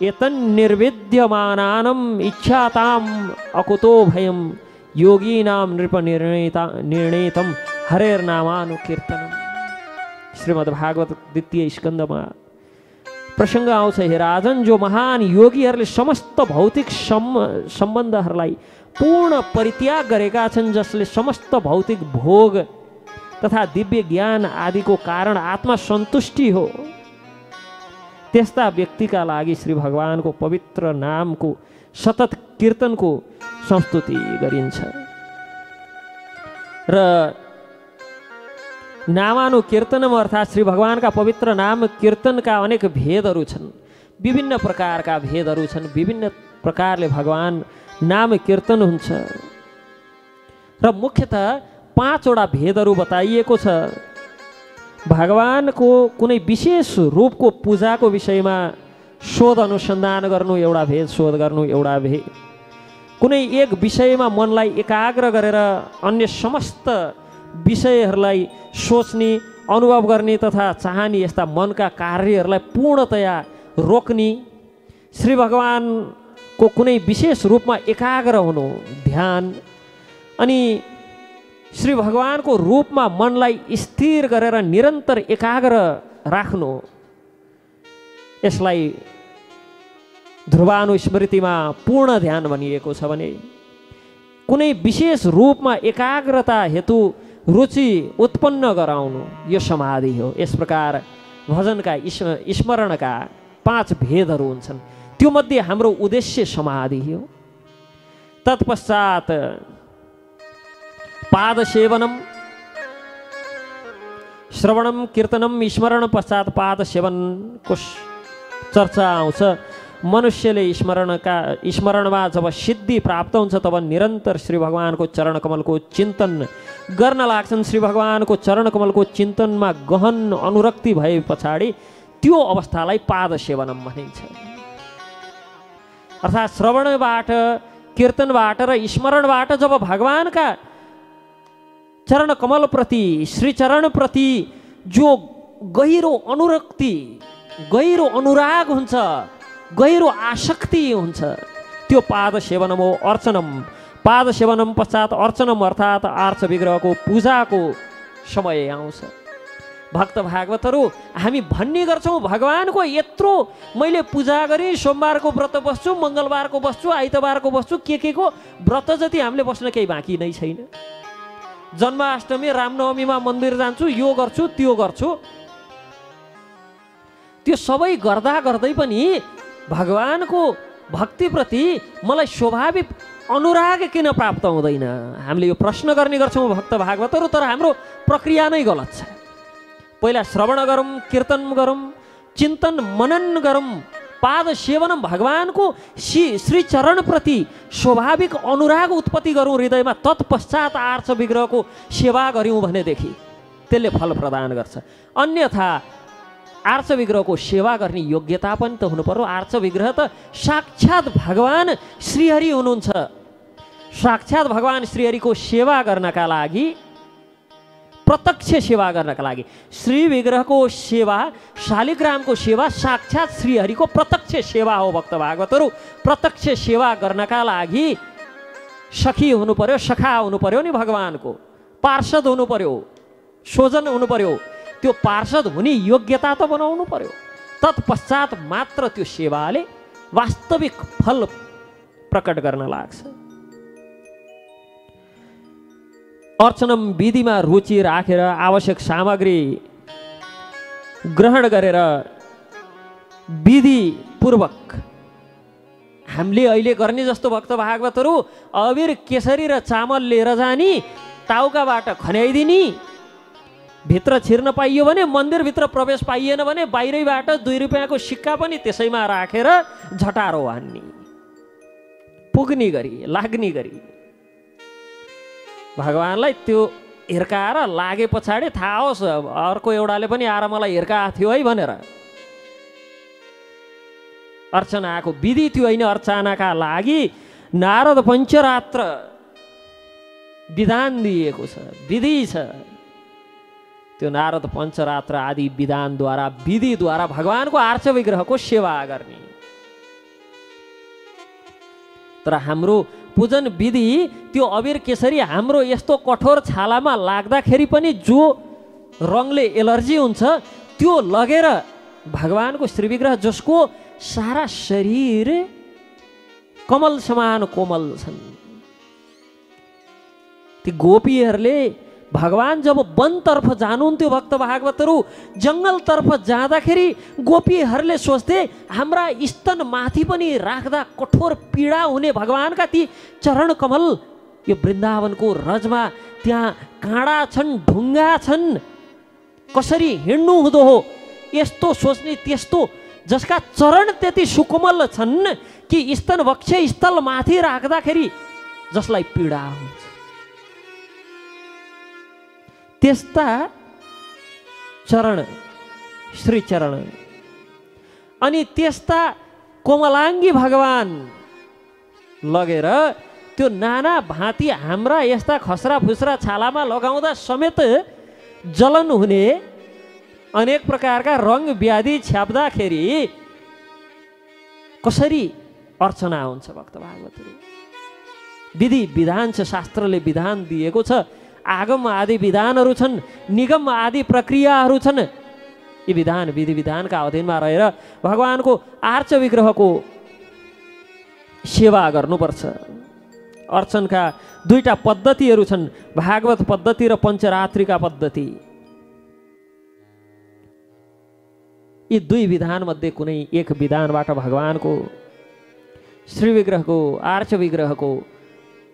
एतन् निर्विद्यमानानम् इच्छाताम् अकुतो भयं योगीनां नृप निर्णेतम हरेर्नामानुकीर्तनम। श्रीमद्भागवत द्वितीय स्कन्धमा प्रसंग आउँछ, हे राजन, जो महान योगीहरूले समस्त भौतिक सम्बन्धहरूलाई पूर्ण परित्याग गरेका छन्, जसले समस्त भौतिक भोग तथा दिव्य ज्ञान आदिको कारण आत्मा सन्तुष्टि हो, त्यस्ता व्यक्तिका लागि श्री भगवानको पवित्र नामको सतत कीर्तनको संस्तुति गरिन्छ। र नामानुकीर्तनम अर्थात् श्री भगवानका पवित्र नाम कीर्तनका अनेक भेदहरू छन्, विभिन्न प्रकारका भेदहरू छन्, विभिन्न प्रकारले भगवान नाम कीर्तन हुन्छ। र मुख्यतः 5 वटा भेदहरू बताइएको छ। भगवानको कुनै विशेष रूपको पूजाको विषयमा शोध अनुसन्धान गर्नु एउटा भेद, शोध गर्नु एउटा भेद, कुनै एक विषयमा मनलाई एकाग्र गरेर अन्य समस्त विषयहरूलाई सोच्ने, अनुभव गर्ने तथा चाहने यस्ता मनका कार्यहरूलाई पूर्णतया रोक्ने, श्री भगवानको कुनै विशेष रूपमा एकाग्र हुनु, ध्यान, अनि श्री भगवानको रूपमा मनलाई स्थिर गरेर निरन्तर एकाग्र राख्नु, यसलाई ध्रुवानुस्मृतिमा पूर्ण ध्यान भनिएको छ भने कुनै विशेष रूपमा एकाग्रता हेतु रुचि उत्पन्न गराउनु यो समाधि हो। यस प्रकार भजनका स्मरणका 5 भेदहरू हुन्छन्, त्यो मध्ये हाम्रो उद्देश्य समाधि हो। तत्पश्चात पाद सेवनम, श्रवणम कीर्तनम स्मरण पश्चात पाद सेवनको चर्चा आउँछ। मनुष्यले स्मरणमा जब सिद्धि प्राप्त हुन्छ तब निरन्तर श्री भगवानको चरण कमलको चिन्तन गर्न लाग्छन्। श्री भगवानको चरण कमलको चिन्तनमा गहन अनुरक्ति भए पछाडि त्यो अवस्थालाई पाद सेवनम भनिन्छ। अर्थात् श्रवणबाट, कीर्तनबाट र स्मरणबाट जब भगवानका चरण कमलप्रति, श्री चरणप्रति जो गहिरो अनुरक्ति, गहिरो अनुराग हुन्छ, गहिरो आसक्ति हुन्छ, त्यो पाद सेवनम हो। अर्चनम, पाद सेवनम पश्चात अर्चनम अर्थात् आर्च विग्रहको पूजाको समय आउँछ। भक्त भागवतहरू हामी भन्ने गर्छौँ भगवानको यत्रो मैले पूजा गरेँ, सोमबारको व्रत बस्छु, मङ्गलबारको बस्छु, आइतबारको बस्छु, के को व्रत जति हामीले बस्न केही बाँकी नै छैन। जन्माष्टमी, रामनवमीमा मन्दिर जान्छु, यो गर्छु, त्यो गर्छु, त्यो सबै गर्दा गर्दै पनि भगवानको भक्तिप्रति मलाई स्वाभाविक अनुराग किन प्राप्त हुँदैन? हामीले यो प्रश्न गर्ने गर्छौँ भक्त भागवतहरू, तर हाम्रो प्रक्रिया नै गलत छ। पहिला श्रवण गरौँ, कीर्तन गरौँ, चिन्तन मनन गरौँ, पाद सेवनम, भगवानको श्री चरणप्रति स्वाभाविक अनुराग उत्पत्ति गरौँ हृदयमा, तत्पश्चात आर्च विग्रहको सेवा गऱ्यौँ भनेदेखि त्यसले फल प्रदान गर्छ। अन्यथा आर्च विग्रहको सेवा गर्ने योग्यता पनि त हुनु पर्यो। आर्च विग्रह त साक्षात् भगवान श्रीहरि हुनुहुन्छ। साक्षात् भगवान श्रीहरिको सेवा गर्नका लागि, प्रत्यक्ष सेवा गर्नका लागि श्री विग्रहको सेवा, शालिग्रामको सेवा साक्षात् श्रीहरिको प्रत्यक्ष सेवा हो। भक्त भागवतहरू प्रत्यक्ष सेवा गर्नका लागि सखी हुनु पर्यो, सखा हुनु पर्यो नि, भगवानको पार्षद हुनु पर्यो, स्वजन हुनु पर्यो। त्यो पार्षद हुने योग्यता त बनाउनु पर्यो। तत्पश्चात मात्र त्यो सेवाले वास्तविक फल प्रकट गर्न लाग्छ। अर्चनम विधिमा रुचि राखेर आवश्यक सामग्री ग्रहण गरेर विधिपूर्वक हामीले अहिले गर्ने जस्तो भक्त भागवतहरू अबिर, केसरी र चामल लिएर जाने, टाउकाबाट खन्याइदिने, भित्र छिर्न पाइयो भने मन्दिरभित्र प्रवेश पाइएन भने बाहिरैबाट 2 रुपियाँको सिक्का पनि त्यसैमा राखेर झटारो हान्ने, पुग्ने गरी, लाग्ने गरी। भगवानलाई त्यो हिर्काएर लागे पछाडि थाहा होस् अर्को एउटाले पनि आएर मलाई हिर्काएको थियो है भनेर अर्चनाको विधि थियो होइन। अर्चनाका लागि नारद पञ्चरात्र विधान दिएको छ, विधि छ। त्यो नारद पञ्चरात्र आदि विधानद्वारा, विधिद्वारा भगवानको आर्च विग्रहको सेवा गर्ने। तर हाम्रो पूजन विधि त्यो अबिर केसरी हाम्रो यस्तो कठोर छालामा लाग्दाखेरि पनि जो रङले एलर्जी हुन्छ त्यो लगेर भगवानको श्री विग्रह जसको सारा शरीर कमल समान कोमल छन्, ती गोपीहरूले भगवान जब वनतर्फ जानुहुन्थ्यो भक्त भागवतहरू जङ्गलतर्फ जाँदाखेरि गोपीहरूले सोच्थे हाम्रा स्तनमाथि पनि राख्दा कठोर पीडा हुने भगवानका ती चरण कमल यो वृन्दावनको रजमा त्यहाँ काँडा छन्, ढुङ्गा छन्, कसरी हिँड्नु हुँदो हो यस्तो सोच्ने, त्यस्तो जसका चरण त्यति सुकोमल छन् कि स्तन वक्ष स्थलमाथि राख्दाखेरि जसलाई पीडा हुन्छ त्यस्ता चरण श्री चरण अनि त्यस्ता कोमलाङ्गी भगवान लगेर त्यो नाना भाँती हाम्रा यस्ता खसरा फुसरा छालामा लगाउँदा समेत जलन हुने अनेक प्रकारका रङ व्याधि छ्याप्दाखेरि कसरी अर्चना हुन्छ भक्त भागवतहरू। विधि विधान छ, शास्त्रले विधान दिएको छ, आगम आदि विधानहरू छन्, निगम आदि प्रक्रियाहरू छन्। यी विधान विधि विधानका अधीनमा रहेर भगवानको आर्च विग्रहको सेवा गर्नुपर्छ। अर्चनका दुईटा पद्धतिहरू छन्, भागवत पद्धति र पञ्चरात्रिका पद्धति। यी दुई विधानमध्ये कुनै एक विधानबाट भगवानको श्री विग्रहको आर्च विग्रहको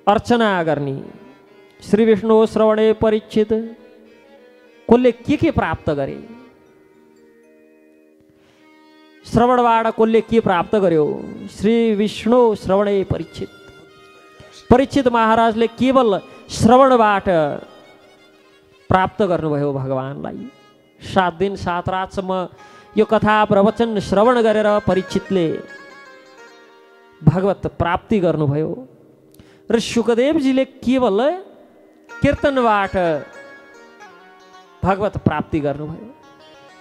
अर्चना गर्ने। श्री विष्णु श्रवणे परीक्षित कसले के प्राप्त गरे, श्रवणबाट कसले के प्राप्त गर्यो? श्री विष्णु श्रवणे परीक्षित, परीक्षित महाराजले केवल श्रवणबाट प्राप्त गर्नुभयो भगवानलाई। 7 दिन 7 रातसम्म यो कथा प्रवचन श्रवण गरेर परीक्षितले भगवत प्राप्ति गर्नुभयो र शुकदेवजीले केवल कीर्तनबाट भगवत प्राप्ति गर्नुभयो।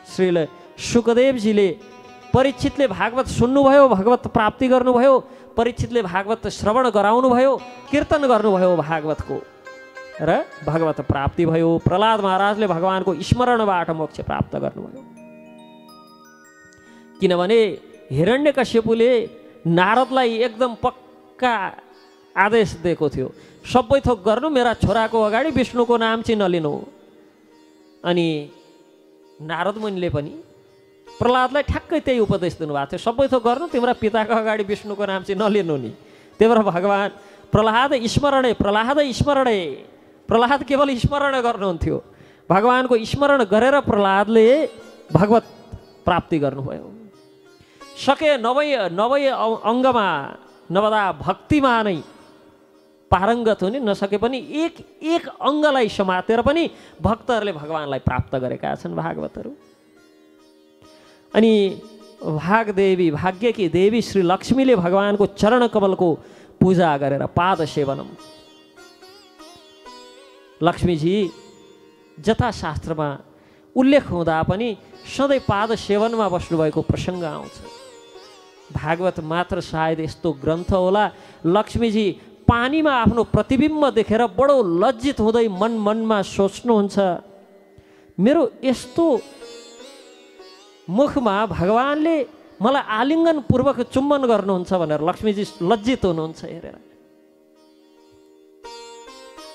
श्रील शुकदेवजीले परीक्षितले भागवत सुन्नुभयो, भगवत प्राप्ति गर्नुभयो, परीक्षितले भागवत श्रवण गराउनुभयो, कीर्तन गर्नुभयो भागवतको र भगवत प्राप्ति भयो। प्रहलाद महाराजले भगवानको स्मरणबाट मोक्ष प्राप्त गर्नुभयो। किनभने हिरण्यकश्यपुले नारदलाई एकदम पक्का आदेश दिएको थियो, सबै थोक गर्नु, मेरा छोराको अगाडि विष्णुको नाम चाहिँ नलिनु। अनि नारद मुनिले पनि प्रहलादलाई ठ्याक्कै त्यही उपदेश दिनुभएको थियो, सबै थोक गर्नु, तिम्रा पिताको अगाडि विष्णुको नाम चाहिँ नलिनु नि। त्यही भएर भगवान प्रहलाद स्मरणे, प्रहलाद स्मरणे, प्रहलाद केवल स्मरण गर्नुहुन्थ्यो। भगवानको स्मरण गरेर प्रहलादले भगवत प्राप्ति गर्नुभयो। सके 90 अङ्गमा नभदा भक्तिमा नै पारङ्गत हुने, नसके पनि एक अङ्गलाई समातेर पनि भक्तहरूले भगवानलाई प्राप्त गरेका छन् भागवतहरू। अनि भागदेवी, भाग्यकी देवी श्री लक्ष्मीले भगवानको चरण कमलको पूजा गरेर पाद सेवनम, लक्ष्मीजी जथा शास्त्रमा उल्लेख हुँदा पनि सधैँ पाद सेवनमा बस्नुभएको प्रसङ्ग आउँछ। भागवत मात्र सायद यस्तो ग्रन्थ होला लक्ष्मीजी पानीमा आफ्नो प्रतिबिम्ब देखेर बडो लज्जित हुँदै मनमा सोच्नुहुन्छ, मेरो यस्तो मुखमा भगवानले मलाई आलिङ्गन पूर्वक चुम्बन गर्नुहुन्छ भनेर लक्ष्मीजी लज्जित हुनुहुन्छ हेरेर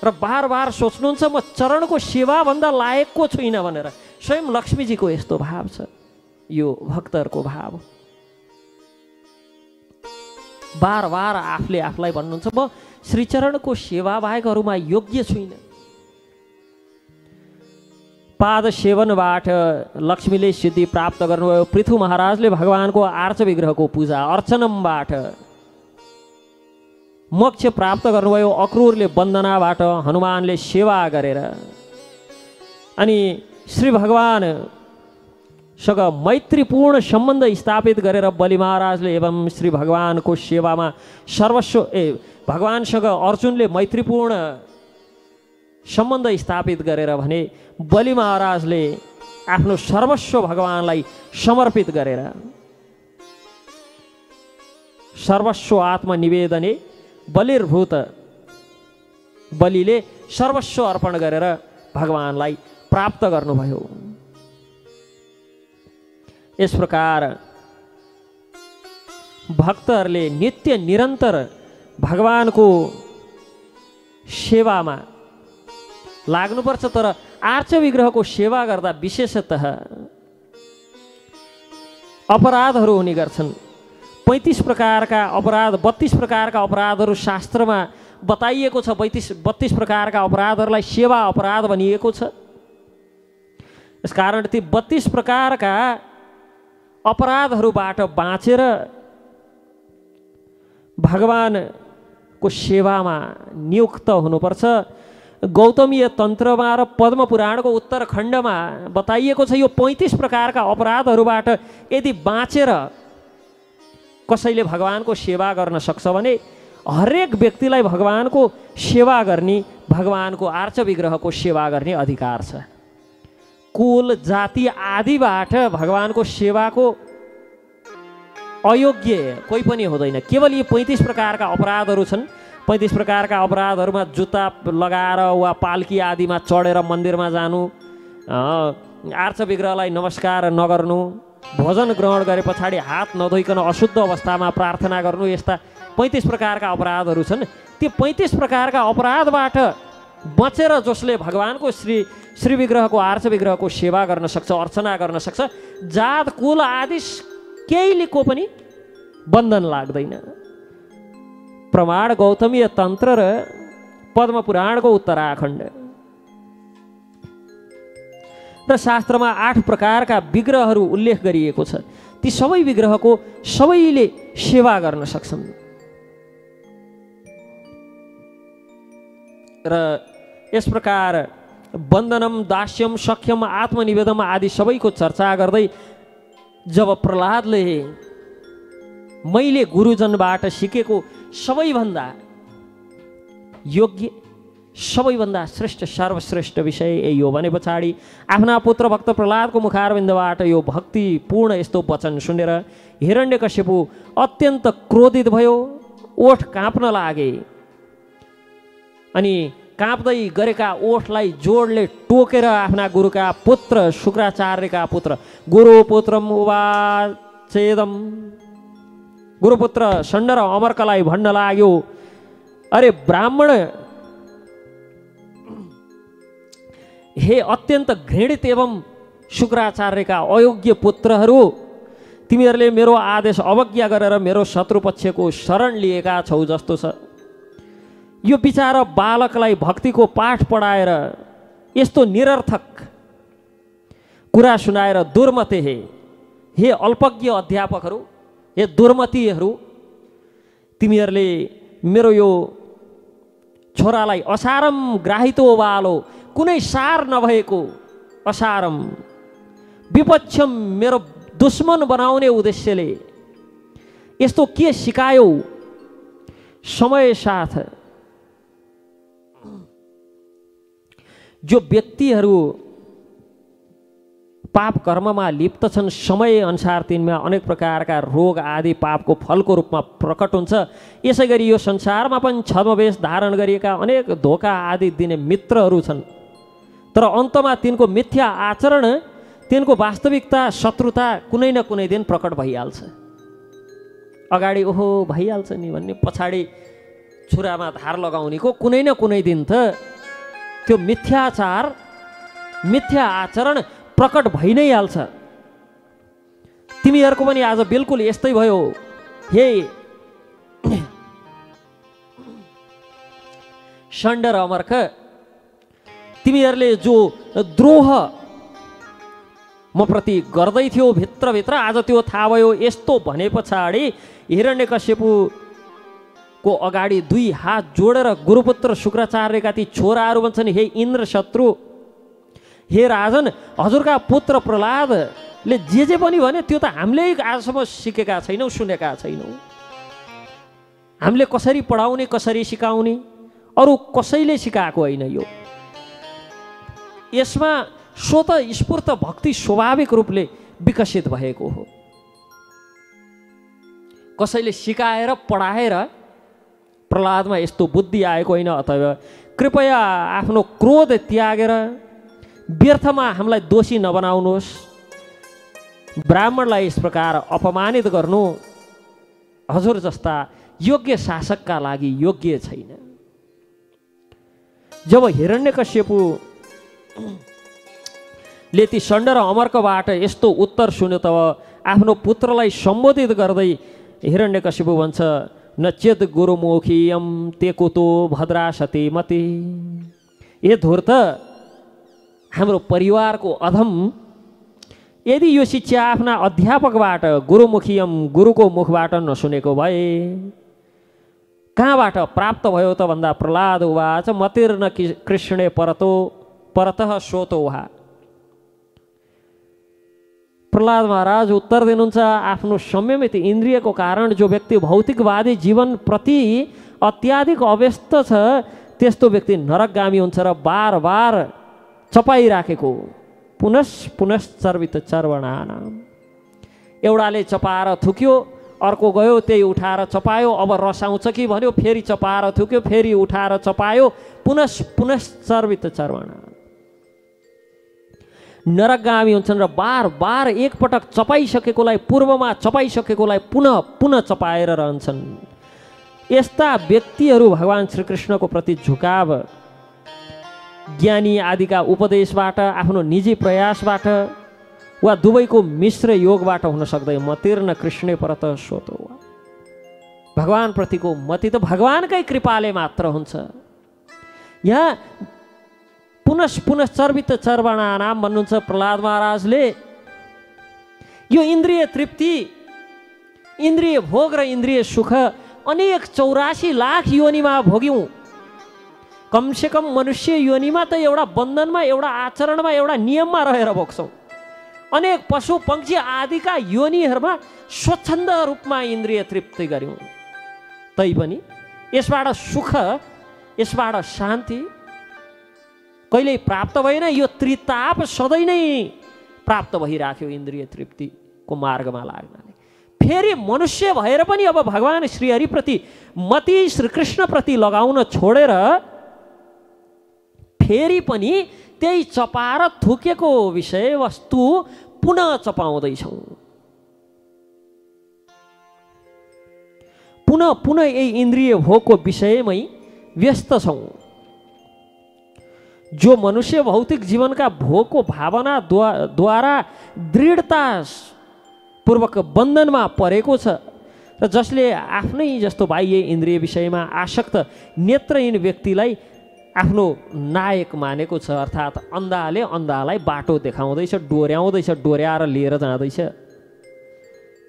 र बार बार सोच्नुहुन्छ म चरणको सेवाभन्दा लायकको छुइनँ भनेर। स्वयं लक्ष्मीजीको यस्तो भाव छ, यो भक्तहरूको भाव। बार बार आफूले आफूलाई भन्नुहुन्छ म श्रीचरणको सेवा बाहेक अरूमा योग्य छुइनँ। पाद सेवनबाट लक्ष्मीले सिद्धि प्राप्त गर्नुभयो। पृथु महाराजले भगवानको आर्च विग्रहको पूजा अर्चनमबाट मोक्ष प्राप्त गर्नुभयो। अक्रूरले वन्दनाबाट, हनुमानले सेवा गरेर। अनि श्री भगवानसँग मैत्रीपूर्ण सम्बन्ध स्थापित गरेर बलि महाराजले एवं श्री भगवानको सेवामा सर्वस्व भगवानसँग अर्जुनले मैत्रीपूर्ण सम्बन्ध स्थापित गरेर भने बलि महाराजले आफ्नो सर्वस्व भगवानलाई समर्पित गरेर सर्वस्व आत्मनिवेदने बलिर्भूत बलिले सर्वस्व अर्पण गरेर भगवानलाई प्राप्त गर्नुभयो। यस प्रकार भक्तहरूले नित्य निरन्तर भगवानको सेवामा लाग्नुपर्छ। तर आर्च विग्रहको सेवा गर्दा विशेषतः अपराधहरू हुने गर्छन्। 35 प्रकारका अपराध 32 प्रकारका अपराधहरू शास्त्रमा बताइएको छ। 32 प्रकारका अपराधहरूलाई सेवा अपराध भनिएको छ। यसकारण ती 32 प्रकारका अपराधहरूबाट बाँचेर भगवानको सेवामा नियुक्त हुनुपर्छ। गौतमीय तन्त्रमा र पद्म पुराणको उत्तरखण्डमा बताइएको छ यो 35 प्रकारका अपराधहरूबाट यदि बाँचेर कसैले भगवानको सेवा गर्न सक्छ भने हरेक व्यक्तिलाई भगवानको सेवा गर्ने, भगवानको आर्च विग्रहको सेवा गर्ने अधिकार छ। कुल जाति आदिबाट भगवानको सेवाको अयोग्य कोही पनि हुँदैन। केवल यी 35 प्रकारका अपराधहरू छन्। 35 प्रकारका अपराधहरूमा जुत्ता लगाएर वा पाल्की आदिमा चढेर मन्दिरमा जानु, आर्च विग्रहलाई नमस्कार नगर्नु, भोजन ग्रहण गरे पछाडि हात नधोइकन अशुद्ध अवस्थामा प्रार्थना गर्नु, यस्ता 35 प्रकारका अपराधहरू छन्। ती 35 प्रकारका अपराधबाट बचेर जसले भगवानको श्री विग्रहको आर्च विग्रहको सेवा गर्न सक्छ, अर्चना गर्न सक्छ, जात कुल आदि केहीको पनि बन्धन लाग्दैन। प्रमाण गौतमीय तन्त्र र पद्म पुराणको उत्तराखण्ड र शास्त्रमा 8 प्रकारका विग्रहहरू उल्लेख गरिएको छ। ती सबै विग्रहको सबैले सेवा गर्न सक्छन्। र यस प्रकार बन्दनम, दास्यम, सख्यम, आत्मनिवेदम आदि सबैको चर्चा गर्दै जब प्रहलादले मैले गुरुजनबाट सिकेको सबैभन्दा योग्य, सबैभन्दा श्रेष्ठ, सर्वश्रेष्ठ विषय यही हो भने पछाडि आफ्ना पुत्र भक्त प्रहलादको मुखारविन्दबाट यो भक्तिपूर्ण यस्तो वचन सुनेर हिरण्यकश्यपु अत्यन्त क्रोधित भयो, ओठ काँप्न लागे। अनि काँप्दै गरेका ओठलाई जोडले टोकेर आफ्ना गुरुका पुत्र शुक्राचार्यका पुत्र गुरुपुत्रम उवाचेदम, गुरुपुत्र षण्ड र अमर्कलाई भन्न लाग्यो, अरे ब्राह्मण, हे अत्यन्त घृणित एवं शुक्राचार्यका अयोग्य पुत्रहरू, तिमीहरूले मेरो आदेश अवज्ञा गरेर मेरो शत्रुपक्षको शरण लिएका छौ जस्तो छ। यो बिचारा बालकलाई भक्तिको पाठ पढाएर यस्तो निरर्थक कुरा सुनाएर दुर्मते हे अल्पज्ञ अध्यापकहरू, हे दुर्मतीहरू, तिमीहरूले मेरो यो छोरालाई असारम ग्राहितो बालो, कुनै सार नभएको असारम विपक्षम, मेरो दुश्मन बनाउने उद्देश्यले यस्तो के सिकायौ? समय साथ जो व्यक्तिहरू पाप कर्ममा लिप्त छन्, समय अनुसार तिनमा अनेक प्रकारका रोग आदि पापको फलको रूपमा प्रकट हुन्छ। यसै गरी यो संसारमा पनि छद्मवेश धारण गरिएका अनेक धोका आदि दिने मित्रहरू छन्, तर अन्तमा तिनको मिथ्या आचरण, तिनको वास्तविकता शत्रुता कुनै न कुनै दिन प्रकट भइहाल्छ। अगाडि ओहो भइहाल्छ नि भन्ने, पछाडि छुरामा धार लगाउनेको कुनै न कुनै दिन त त्यो मिथ्याचार, मिथ्या आचरण प्रकट भइ नै हाल्छ। तिमीहरूको पनि आज बिल्कुल यस्तै भयो। हे षण्ड र अमर्क, तिमीहरूले जो द्रोह म प्रति गर्दै थियो भित्रभित्र, आज त्यो थाहा भयो। यस्तो भने पछाडि हिरण्यकश्यपुको अगाडि 2 हात जोडेर गुरुपुत्र शुक्राचार्यका ती छोराहरू भन्छन्, हे इन्द्र शत्रु, हे राजन, हजुरका पुत्र प्रहलादले जे पनि भने त्यो त हामीले आजसम्म सिकेका छैनौँ, सुनेका छैनौँ। हामीले कसरी पढाउने, कसरी सिकाउने, अरू कसैले सिकाएको होइन। यो यसमा स्वतः स्फूर्त भक्ति स्वाभाविक रूपले विकसित भएको हो। कसैले सिकाएर पढाएर प्रहलादमा यस्तो बुद्धि आएको होइन। अतएव कृपया आफ्नो क्रोध त्यागेर व्यर्थमा हामीलाई दोषी नबनाउनुहोस्। ब्राह्मणलाई यस प्रकार अपमानित गर्नु हजुर जस्ता योग्य शासकका लागि योग्य छैन। जब हिरण्यकश्यपुले ती षण्ड र अमर्कबाट यस्तो उत्तर सुन्यो तब आफ्नो पुत्रलाई सम्बोधित गर्दै हिरण्यकश्यपु भन्छ, नचेत गुरुमुखीयम ते कुतो भद्रा सती मती। ए धूर्त, हाम्रो परिवारको अधम यदि यो शिक्षा आफ्ना अध्यापकबाट गुरुमुखीयम गुरुको मुखबाट नसुनेको भए कहाँबाट प्राप्त भयो त भन्दा प्रहलाद उवाच मतिर्न कृष्णे परतः सोतो उहा। प्रहलाद महाराज उत्तर दिनुहुन्छ, आफ्नो संयमित इन्द्रियको कारण जो व्यक्ति भौतिकवादी जीवनप्रति अत्याधिक अव्यस्त छ त्यस्तो व्यक्ति नरकगामी हुन्छ र बार बार चपाइराखेको पुनश्चर्वित चर्वणानाम। एउटाले चपाएर थुक्यो, अर्को गयो त्यही उठाएर चपायो, अब रस आउँछ कि भन्यो, फेरि चपाएर थुक्यो, फेरि उठाएर चपायो, पुनश्चर्वित चर्वणानाम। नरकगामी हुन्छन् र बार बार एकपटक चपाइसकेकोलाई पूर्वमा चपाइसकेकोलाई पुनः पुनः चपाएर रहन्छन्। यस्ता व्यक्तिहरू भगवान् श्रीकृष्णको प्रति झुकाव ज्ञानी आदिका उपदेशबाट, आफ्नो निजी प्रयासबाट वा दुवैको मिश्र योगबाट हुन सक्दैन। मतिर्न कृष्णे परत सोतो। भगवान् प्रतिको मति त भगवानकै कृपाले मात्र हुन्छ। यहाँ पुनश्चर्वित चर्वणानाम भन्नुहुन्छ प्रहलाद महाराजले। यो इन्द्रिय तृप्ति, इन्द्रिय भोग र इन्द्रिय सुख अनेक 84 लाख योनिमा भोग्यौँ। कमसेकम मनुष्य योनिमा त एउटा बन्धनमा, एउटा आचरणमा, एउटा नियममा रहेर भोग्छौँ। अनेक पशु पक्षी आदिका योनिहरूमा स्वच्छन्द रूपमा इन्द्रिय तृप्ति गऱ्यौँ। तैपनि यसबाट सुख, यसबाट शान्ति कहिल्यै प्राप्त भएन। यो त्रिताप सधैँ नै प्राप्त भइराख्यो इन्द्रिय तृप्तिको मार्गमा लाग्नाले। फेरि मनुष्य भएर पनि अब भगवान् श्रीहरिप्रति मति श्रीकृष्णप्रति लगाउन छोडेर फेरि पनि त्यही चपाएर थुकेको विषय वस्तु पुनः चपाउँदैछौँ। पुनः पुनः यही इन्द्रिय भोगको विषयमै व्यस्त छौँ। जो मनुष्य भौतिक जीवनका भोगको भावना द्वारा दृढतापूर्वक बन्धनमा परेको छ र जसले आफ्नै जस्तो बाह्य इन्द्रिय विषयमा आसक्त नेत्रहीन व्यक्तिलाई आफ्नो नायक मानेको छ, अर्थात् अन्धाले अन्धालाई बाटो देखाउँदैछ, डोर्याउँदैछ, डोर्याएर लिएर जाँदैछ।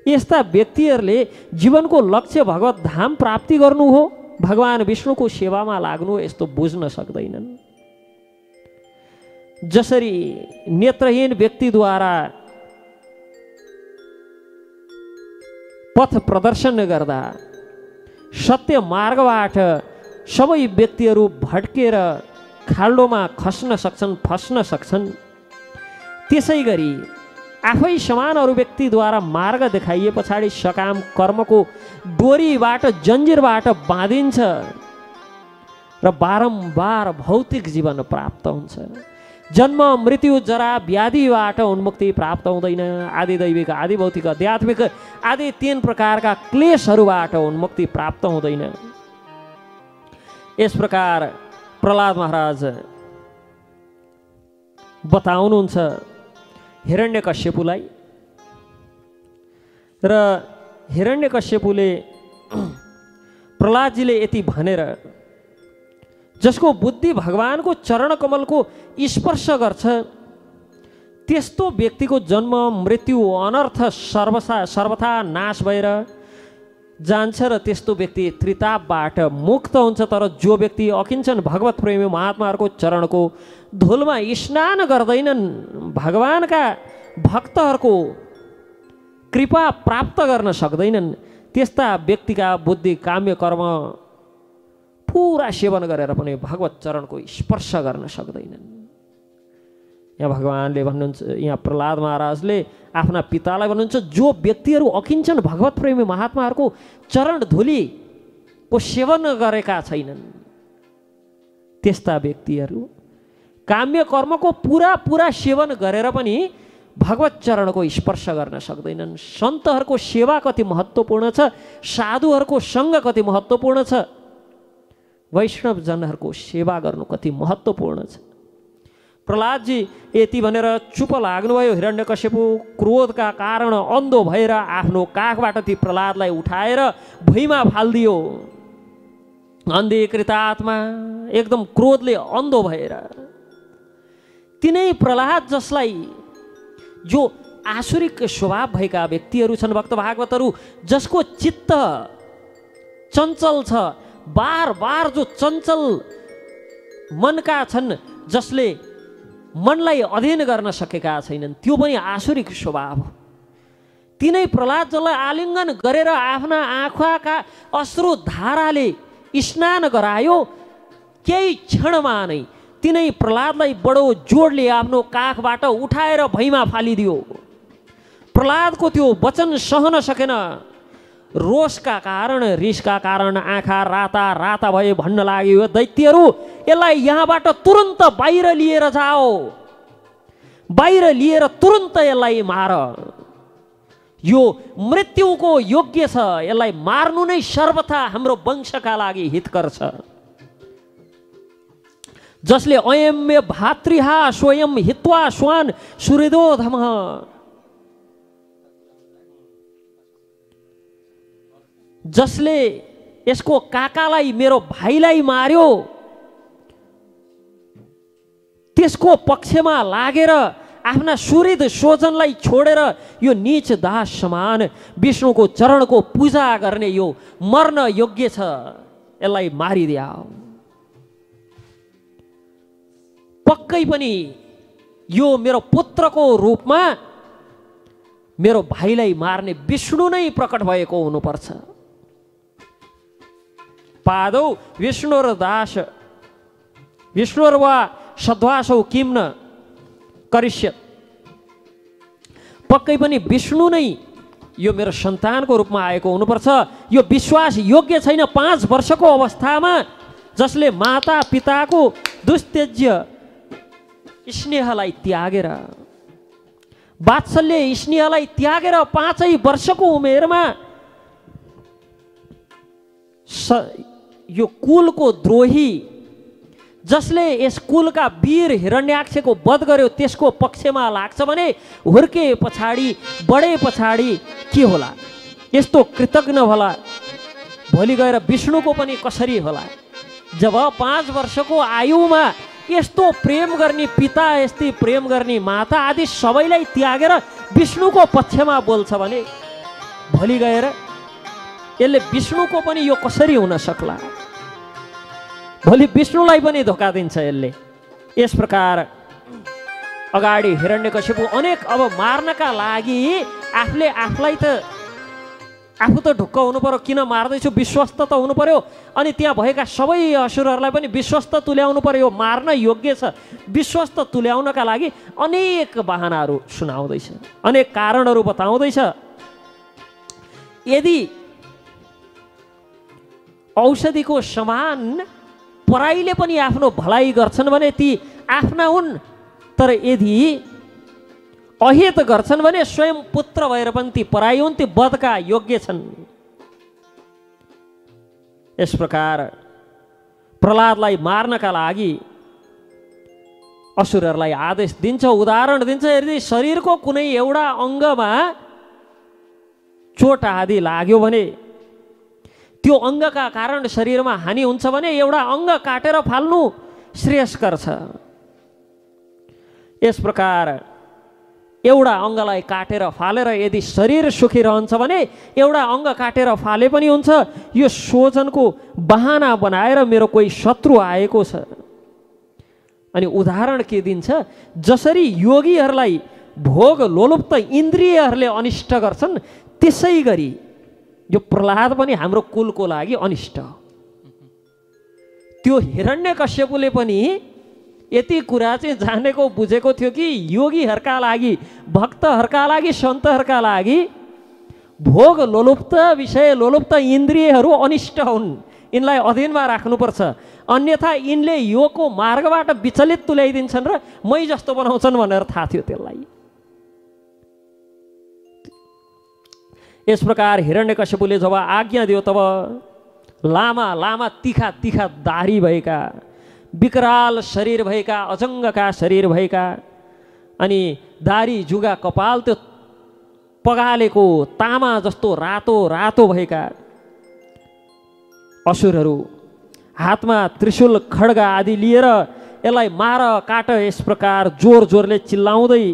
यस्ता व्यक्तिहरूले जीवनको लक्ष्य भगवत धाम प्राप्ति गर्नु हो, भगवान् विष्णुको सेवामा लाग्नु, यस्तो बुझ्न सक्दैनन्। जसरी नेत्रहीन व्यक्तिद्वारा पथ प्रदर्शन गर्दा सत्य मार्गबाट सबै व्यक्तिहरू भड्केर खाल्डोमा खस्न सक्छन्, फस्न सक्छन्, त्यसै गरी आफै समान अरू व्यक्तिद्वारा मार्ग देखाइए पछाडि सकाम कर्मको डोरीबाट, जन्जिरबाट बाँधिन्छ र बारम्बार भौतिक जीवन प्राप्त हुन्छ। जन्म मृत्यु जरा व्याधिबाट उन्मुक्ति प्राप्त हुँदैन। आदि दैविक, आदि भौतिक, आध्यात्मिक आदि 3 प्रकारका क्लेशहरूबाट उन्मुक्ति प्राप्त हुँदैन। यस प्रकार प्रहलाद महाराज बताउनुहुन्छ हिरण्यकश्यपुलाई। र हिरण्यकश्यपुले प्रहलादजीले यति भनेर, जसको बुद्धि भगवानको चरण कमलको स्पर्श गर्छ त्यस्तो व्यक्तिको जन्म मृत्यु अनर्थ सर्वथा नाश भएर जान्छ र त्यस्तो व्यक्ति त्रितापबाट मुक्त हुन्छ। तर जो व्यक्ति अकिञ्चन भगवत प्रेमी महात्माहरूको चरणको धुलमा स्नान गर्दैनन्, भगवानका भक्तहरूको कृपा प्राप्त गर्न सक्दैनन्, त्यस्ता व्यक्तिका बुद्धि काम्य कर्म पुरा सेवन गरेर पनि भगवत चरणको स्पर्श गर्न सक्दैनन्। यहाँ भगवानले भन्नुहुन्छ, यहाँ प्रहलाद महाराजले आफ्ना पितालाई भन्नुहुन्छ, जो व्यक्तिहरू अकिञ्चन भगवत प्रेमी महात्माहरूको चरण धुली को सेवन गरेका छैनन् त्यस्ता व्यक्तिहरू काम्य कर्मको पुरा सेवन गरेर पनि भगवत चरणको स्पर्श गर्न सक्दैनन्। सन्तहरूको सेवा कति महत्त्वपूर्ण छ, साधुहरूको सङ्ग कति महत्त्वपूर्ण छ, वैष्णवजनहरूको सेवा गर्नु कति महत्त्वपूर्ण छ। प्रहलादजी यति भनेर चुप लाग्नुभयो। हिरण्यकश्यपु क्रोधका कारण अन्धो भएर आफ्नो काखबाट ती प्रहलादलाई उठाएर भुइँमा फालिदियो। अन्धीकृत आत्मा एकदम क्रोधले अन्धो भएर तिनै प्रहलाद जसलाई जो आसुरिक स्वभाव भएका व्यक्तिहरू छन्, भक्त भागवतहरू जसको चित्त चञ्चल छ, बार बार जो चञ्चल मनका छन्, जसले मनलाई अध्ययन गर्न सकेका छैनन्, त्यो पनि आसुरिक स्वभाव। तिनै प्रहलाद जसलाई आलिङ्गन गरेर आफ्ना आँखाका अश्रु धाराले स्नान गरायो, केही क्षणमा नै तिनै प्रहलादलाई बडो जोडले आफ्नो काखबाट उठाएर भैँमा फालिदियो। प्रहलादको त्यो वचन सहन सकेन। रोषका कारण, रिसका कारण आँखा राता राता भए भन्न लाग्यो, दैत्यहरू यसलाई यहाँबाट तुरन्त बाहिर लिएर जाओ, बाहिर लिएर तुरन्त यसलाई मार, यो मृत्युको योग्य छ, यसलाई मार्नु नै सर्वथा हाम्रो वंशका लागि हितकर छ। जसले अयम्य भातृहा स्वयं हित्वा स्वान सुहृदोधम, जसले यसको काकालाई मेरो भाइलाई मार्यो, त्यसको पक्षमा लागेर आफ्ना सुहृद स्वजनलाई छोडेर यो नीच दास समान विष्णुको चरणको पूजा गर्ने यो मर्न योग्य छ, यसलाई मारिदियाऊ। पक्कै पनि यो मेरो पुत्रको रूपमा मेरो भाइलाई मार्ने विष्णु नै प्रकट भएको हुनुपर्छ। पादौ विष्णुर दास विष्णुर वा सद्वासौ किम न करिष्यत्, पक्कै पनि विष्णु नै यो मेरो सन्तानको रूपमा आएको हुनुपर्छ। यो विश्वास योग्य छैन। 5 वर्षको अवस्थामा जसले माता पिताको दुस्तेज्य स्नेहलाई त्यागेर, वात्सल्य स्नेहलाई त्यागेर 5 वर्षको उमेरमा यो कुलको द्रोही, जसले यस कुलका वीर हिरण्याक्षको वध गर्यो, त्यसको पक्षमा लाग्छ भने हुर्के पछाडि बढे पछाडि के होला? यस्तो कृतज्ञ होला भोलि गएर विष्णुको पनि कसरी होला? जब 5 वर्षको आयुमा यस्तो प्रेम गर्ने पिता, यस्तै प्रेम गर्ने माता आदि सबैलाई त्यागेर विष्णुको पक्षमा बोल्छ भने भोलि गएर यसले विष्णुको पनि यो कसरी हुन सक्ला? भोलि विष्णुलाई पनि धोका दिन्छ यसले। यस प्रकार अगाडि हिरण्यकश्यपु अनेक अब मार्नका लागि आफूले आफूलाई त आफू त ढुक्क हुनु पर्यो, किन मार्दैछु, विश्वस्त त हुनु पर्यो, अनि त्यहाँ भएका सबै असुरहरूलाई पनि विश्वस्त तुल्याउनु पर्यो, मार्न योग्य छ। विश्वस्त तुल्याउनका लागि अनेक बहानाहरू सुनाउँदैछ, अनेक कारणहरू बताउँदैछ। यदि औषधिको समान पराईले पनि आफ्नो भलाइ गर्छन् भने ती आफ्ना हुन्, तर यदि अहित गर्छन् भने स्वयं पुत्र भएर पनि ती पराई हुन्, ती वधका योग्य छन्। यस प्रकार प्रहलादलाई मार्नका लागि असुरहरूलाई आदेश दिन्छ, उदाहरण दिन्छ। यदि शरीरको कुनै एउटा अङ्गमा चोट आदि लाग्यो भने, त्यो अङ्गका कारण शरीरमा हानि हुन्छ भने एउटा अङ्ग काटेर फाल्नु श्रेयस्कर छ। यस प्रकार एउटा अङ्गलाई काटेर फालेर यदि शरीर सुखी रहन्छ भने एउटा अङ्ग काटेर फाले पनि हुन्छ। यो स्वजनको बहाना बनाएर मेरो कोही शत्रु आएको छ। अनि उदाहरण के दिन्छ? जसरी योगीहरूलाई भोग लोलुप्त इन्द्रियहरूले अनिष्ट गर्छन्, त्यसै गरी यो प्रहलाद पनि हाम्रो कुलको लागि अनिष्ट। त्यो हिरण्यकश्यपुले पनि यति कुरा चाहिँ जानेको बुझेको थियो कि योगीहरूका लागि, भक्तहरूका लागि, सन्तहरूका लागि भोग लोलुप्त विषय लोलुप्त इन्द्रियहरू अनिष्ट हुन्, यिनलाई अधीनमा राख्नुपर्छ, अन्यथा यिनले योको मार्गबाट विचलित तुल्याइदिन्छन् र मै जस्तो बनाउँछन् भनेर थाहा थियो त्यसलाई। यस प्रकार हिरण्यकश्यपुले जब आज्ञा दियो तब लामा लामा तिखा तिखा दाढी भएका, विकराल शरीर भएका, अजङ्गका शरीर भएका अनि दाढी जुगा कपाल त्यो पगालेको तामा जस्तो रातो रातो भएका असुरहरू हातमा त्रिशूल खड्गा आदि लिएर यसलाई मार काट यस प्रकार जोर जोरले चिल्लाउँदै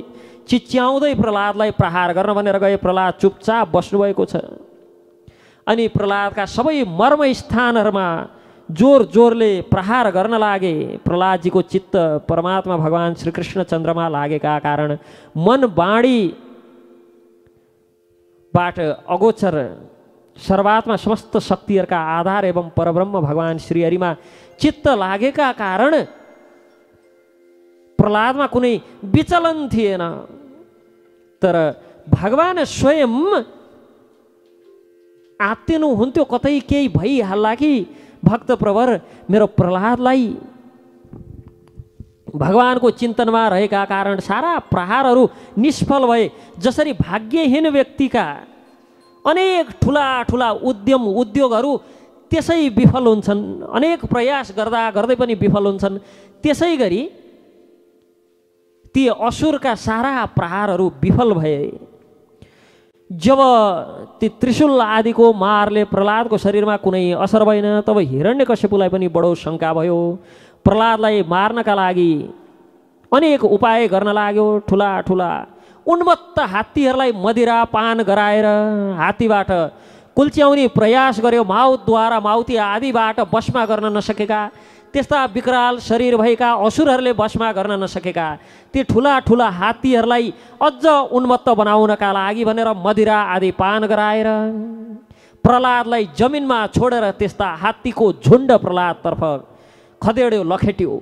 चिच्याउँदै प्रहलादलाई प्रहार गर्न भनेर गए। प्रहलाद चुपचाप बस्नुभएको छ। अनि प्रहलादका सबै मर्म स्थानहरूमा जोर जोरले प्रहार गर्न लागे। प्रहलादजीको चित्त परमात्मा भगवान श्रीकृष्ण चन्द्रमा लागेका कारण मन वाणीबाट अगोचर सर्वात्मा समस्त शक्तिहरूका आधार एवं परब्रह्म भगवान श्रीहरिमा चित्त लागेका कारण प्रहलादमा कुनै विचलन थिएन। तर भगवान स्वयं आत्तिनुहुन्थ्यो, कतै केही भइहाल्ला कि भक्त प्रवर मेरो प्रहलादलाई भगवानको चिन्तनमा रहेका कारण सारा प्रहारहरू निष्फल भए। जसरी भाग्यहीन व्यक्तिका अनेक ठुला ठुला उद्यम उद्योगहरू त्यसै विफल हुन्छन्, अनेक प्रयास गर्दा गर्दै पनि विफल हुन्छन्, त्यसै गरी ती असुरका सारा प्रहारहरू विफल भए। जब ती त्रिशूल आदिको मारले प्रहलादको शरीरमा कुनै असर भएन तब हिरण्यकश्यपुलाई पनि बडो शङ्का भयो। प्रहलादलाई मार्नका लागि अनेक उपाय गर्न लाग्यो। ठुला ठुला उन्मत्त हात्तीहरूलाई मदिरा पान गराएर हात्तीबाट कुल्च्याउने प्रयास गर्यो। माउतद्वारा माउती आदिबाट बसमा गर्न नसकेका त्यस्ता विकराल शरीर भएका असुरहरूले बसमा गर्न नसकेका ती ठुला ठुला हात्तीहरूलाई अझ उन्मत्त बनाउनका लागि भनेर मदिरा आदि पान गराएर प्रहलादलाई जमिनमा छोडेर त्यस्ता हात्तीको झुण्ड प्रहलादतर्फ खदेड्यो, लखेट्यो।